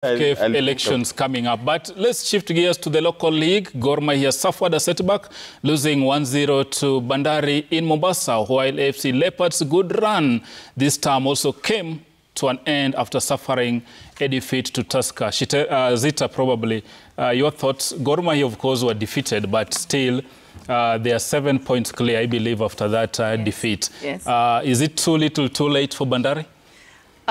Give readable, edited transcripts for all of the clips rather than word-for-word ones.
KPL elections coming up. But let's shift gears to the local league. Gor Mahia suffered a setback, losing 1-0 to Bandari in Mombasa, while AFC Leopards' good run this time also came to an end after suffering a defeat to Tusker. Zita, probably, your thoughts? Gor Mahia, of course, were defeated, but still they are 7 points clear, I believe, after that defeat. Yes. Is it too little, too late for Bandari?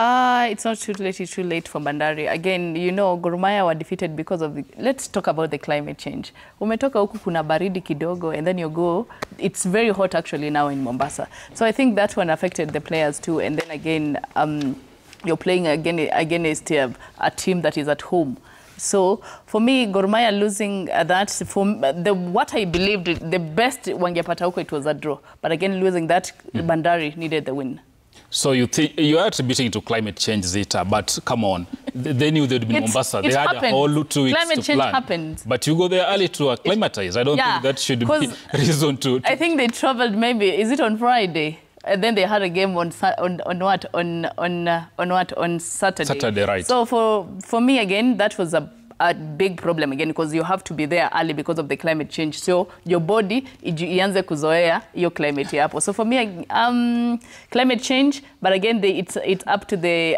It's not too late, it's too late for Bandari. Again, you know, Gor Mahia were defeated because of the... Let's talk about the climate change. Umetoka huku kuna baridi kidogo, and then you go... It's very hot, actually, now in Mombasa. So I think that one affected the players, too. And then again, you're playing against a team that is at home. So for me, Gor Mahia losing that, what I believed, the best wangepata huko, it was a draw. But again, losing that, Bandari needed the win. So you think you are attributing to climate change, Zita, but come on, they knew they'd be in Mombasa. They had a whole 2 weeks climate to change plan. Happened. But you go there early to acclimatize. I don't think that should be reason to... I think they traveled maybe, is it on Friday? And then they had a game on Saturday. Saturday, right. So for me, again, that was a big problem again, because you have to be there early because of the climate change. So your body ianze kuzoea your climate hapo. So for me, climate change, but again, it's up to the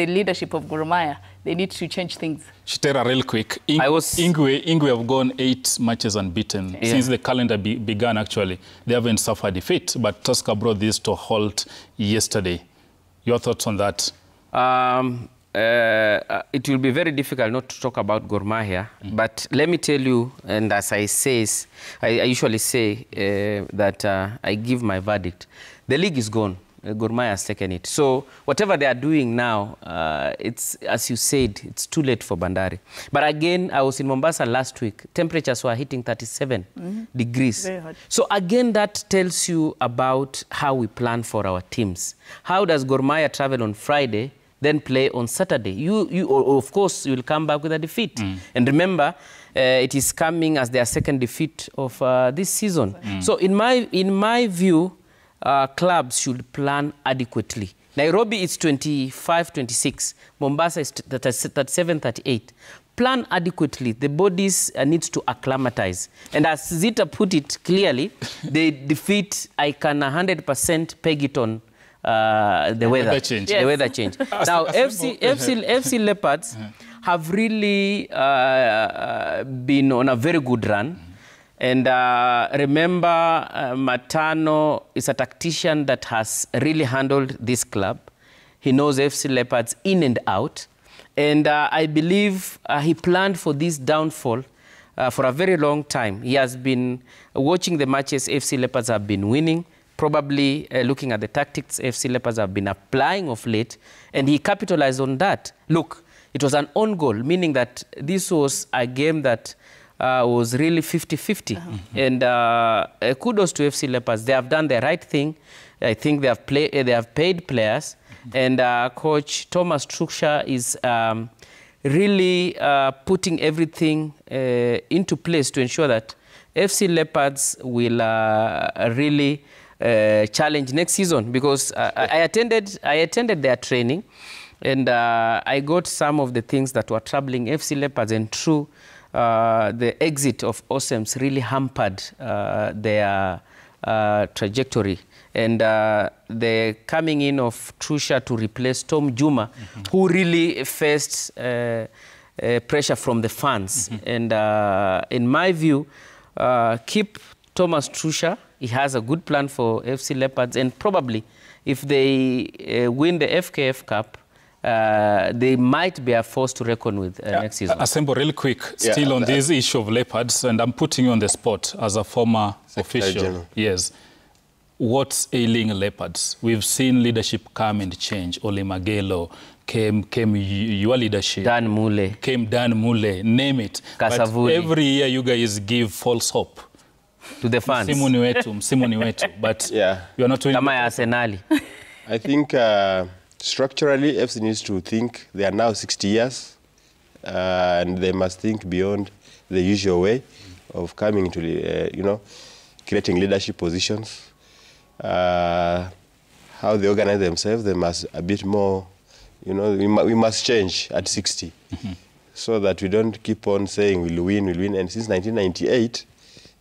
leadership of Gor Mahia. They need to change things. Shitera, real quick. Ingwe have gone 8 matches unbeaten since the calendar began. Actually, they haven't suffered defeat, but Tusker brought this to a halt yesterday. Your thoughts on that? It will be very difficult not to talk about Gor Mahia, but let me tell you, and as I usually say that I give my verdict. The league is gone. Gor Mahia has taken it. So whatever they are doing now, it's, as you said, it's too late for Bandari. But again, I was in Mombasa last week. Temperatures were hitting 37 degrees. Very hot. So again, that tells you about how we plan for our teams. How does Gor Mahia travel on Friday, then play on Saturday? You of course, you will come back with a defeat. And remember, it is coming as their second defeat of this season. So in my view, clubs should plan adequately. Nairobi is 25-26. Mombasa is 37-38. Plan adequately. The bodies needs to acclimatize. And as Zita put it clearly, the defeat, I can 100% peg it on the weather change. The weather change. Now, FC Leopards have really been on a very good run. And remember, Matano is a tactician that has really handled this club. He knows FC Leopards in and out. And I believe he planned for this downfall for a very long time. He has been watching the matches FC Leopards have been winning, probably looking at the tactics FC Leopards have been applying of late, and he capitalized on that. Look, it was an own goal, meaning that this was a game that was really 50-50. And kudos to FC Leopards. They have done the right thing. I think they have paid players. And Coach Thomas Truksha is really putting everything into place to ensure that FC Leopards will really challenge next season, because I attended their training, and I got some of the things that were troubling FC Leopards, and through the exit of Osems really hampered their trajectory. And the coming in of Trusha to replace Tom Juma, who really faced pressure from the fans. And in my view, keep Thomas Trusha. He has a good plan for FC Leopards, and probably if they win the FKF Cup, they might be a force to reckon with next season. Asembo, real quick, still on this issue of Leopards, and I'm putting you on the spot as a former official. Yes. What's ailing Leopards? We've seen leadership come and change. Ole Magelo came your leadership. Dan Mule. Came Dan Mule, name it. Kasavuli. But every year you guys give false hope to the fans. Msimu ni wetu. But you're not doing Kama ya Arsenali. I think structurally, FC needs to think they are now 60 years, and they must think beyond the usual way of coming to, creating leadership positions. How they organize themselves, they must a bit more You know, we must change at 60 so that we don't keep on saying we'll win. And since 1998,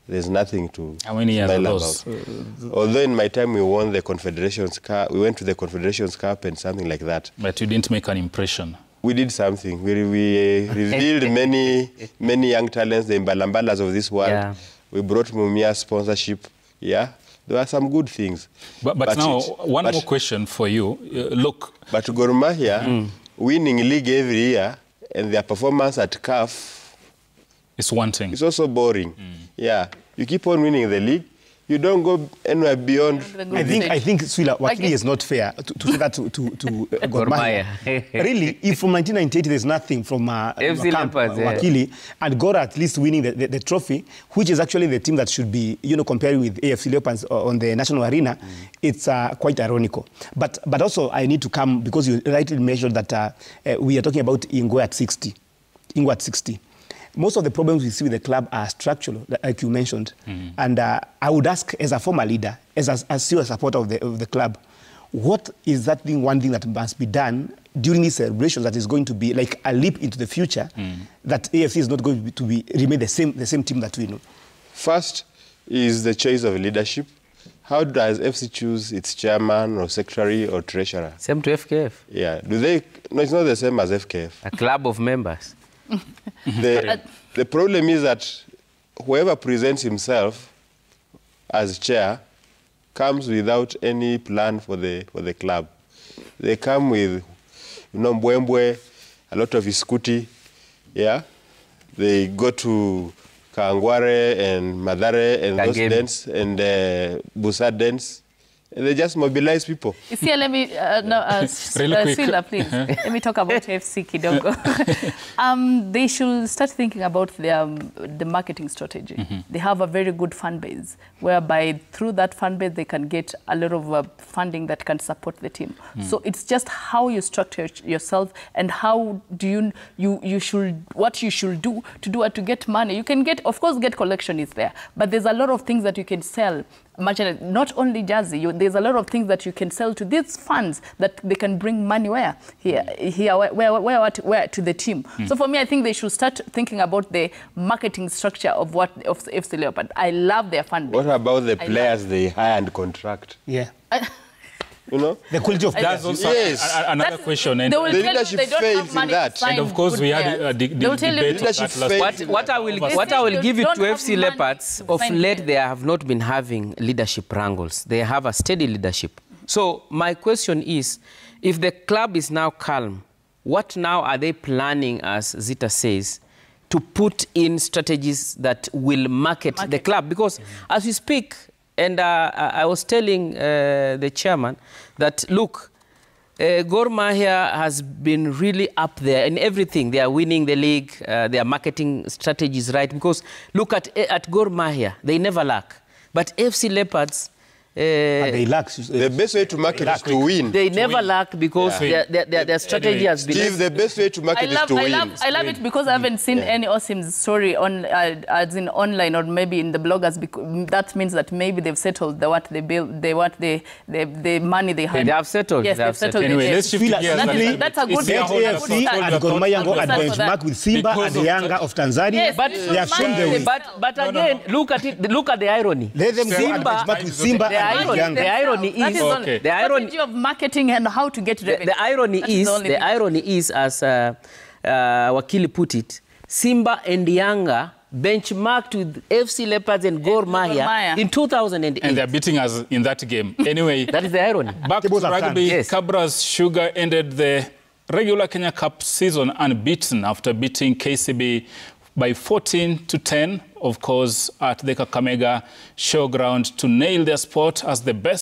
there's nothing to How many years smile are those? about. Although in my time we won the Confederations Cup, we went to the Confederations Cup and something like that. But you didn't make an impression. We did something. We revealed many young talents, the Mbalambalas of this world. Yeah. We brought Mumia sponsorship. Yeah, there are some good things. But now, one more question for you. Look. But Gor Mahia winning league every year and their performance at CAF It's wanting. is also boring. Yeah, you keep on winning the league. You don't go anywhere beyond. I think Swila, Wakili is not fair to say that to Gor Mahia. Really, if from 1998 there's nothing from FC camp, Leopards, Wakili, and Gor at least winning the trophy, which is actually the team that should be, comparing with AFC Leopards on the national arena, it's quite ironical. But also I need to come, because you rightly mentioned that we are talking about Ingwe at 60. Ingwe at 60. Most of the problems we see with the club are structural, like you mentioned. And I would ask, as a former leader, as still a supporter of the club, what is that one thing that must be done during these celebrations that is going to be like a leap into the future, that AFC is not going to remain the same team that we know? First is the choice of leadership. How does FC choose its chairman or secretary or treasurer? Same to FKF. Yeah. No, it's not the same as FKF. A club of members. The problem is that whoever presents himself as chair comes without any plan for the club. They come with, mbwembwe, a lot of iskuti, yeah. They go to Kangware and Madare and those dens and Busa dens. And they just mobilize people. See, let me, really quick. Sila, please. Let me talk about FC kidogo. They should start thinking about the marketing strategy. They have a very good fan base, whereby through that fan base, they can get a lot of funding that can support the team. So it's just how you structure yourself and how do what you should do to get money. You can get, of course, get collection is there, but there's a lot of things that you can sell. Not only jersey, there's a lot of things that you can sell to these funds that they can bring money where to the team. So for me, I think they should start thinking about the marketing structure of FC Leopard. I love their fan base. What about the players they hire and contract? Yeah. The quality of That's also another question. And the leadership fails in that. And of course, we had a debate on that last. What I will give it to FC Leopards, of late they have not been having leadership wrangles. They have a steady leadership. So my question is, if the club is now calm, what now are they planning, as Zita says, to put in strategies that will market the club? Because as we speak, and I was telling the chairman that, look, Gor Mahia has been really up there in everything. They are winning the league. Their marketing strategy is right. Because look at Gor Mahia. They never lack. But FC Leopards... they lack. The best way to market is to win. They never lack because their strategy has been... Steve, the best way to market is to win. I love it because I haven't seen any awesome story as in online or maybe in the bloggers. Because that means that maybe they've settled the money they had. They have settled. Yes, they've settled. Anyway, let's shift gears. That's a good Let AFC and Gor Mahia go and benchmark with Simba and the Yanga of Tanzania. Yes, but they have shown the way. But again, look at it. Look at the irony. Let them go and benchmark with Simba. The irony is the strategy of marketing and how to get revenue. The irony is, as Wakili put it, Simba and Yanga benchmarked with FC Leopards and Gor Mahia in 2008. And they're beating us in that game. Anyway, that is the irony. Back to rugby, yes. Cabra's Sugar ended the regular Kenya Cup season unbeaten after beating KCB by 14-10, of course, at the Kakamega Showground to nail their spot as the best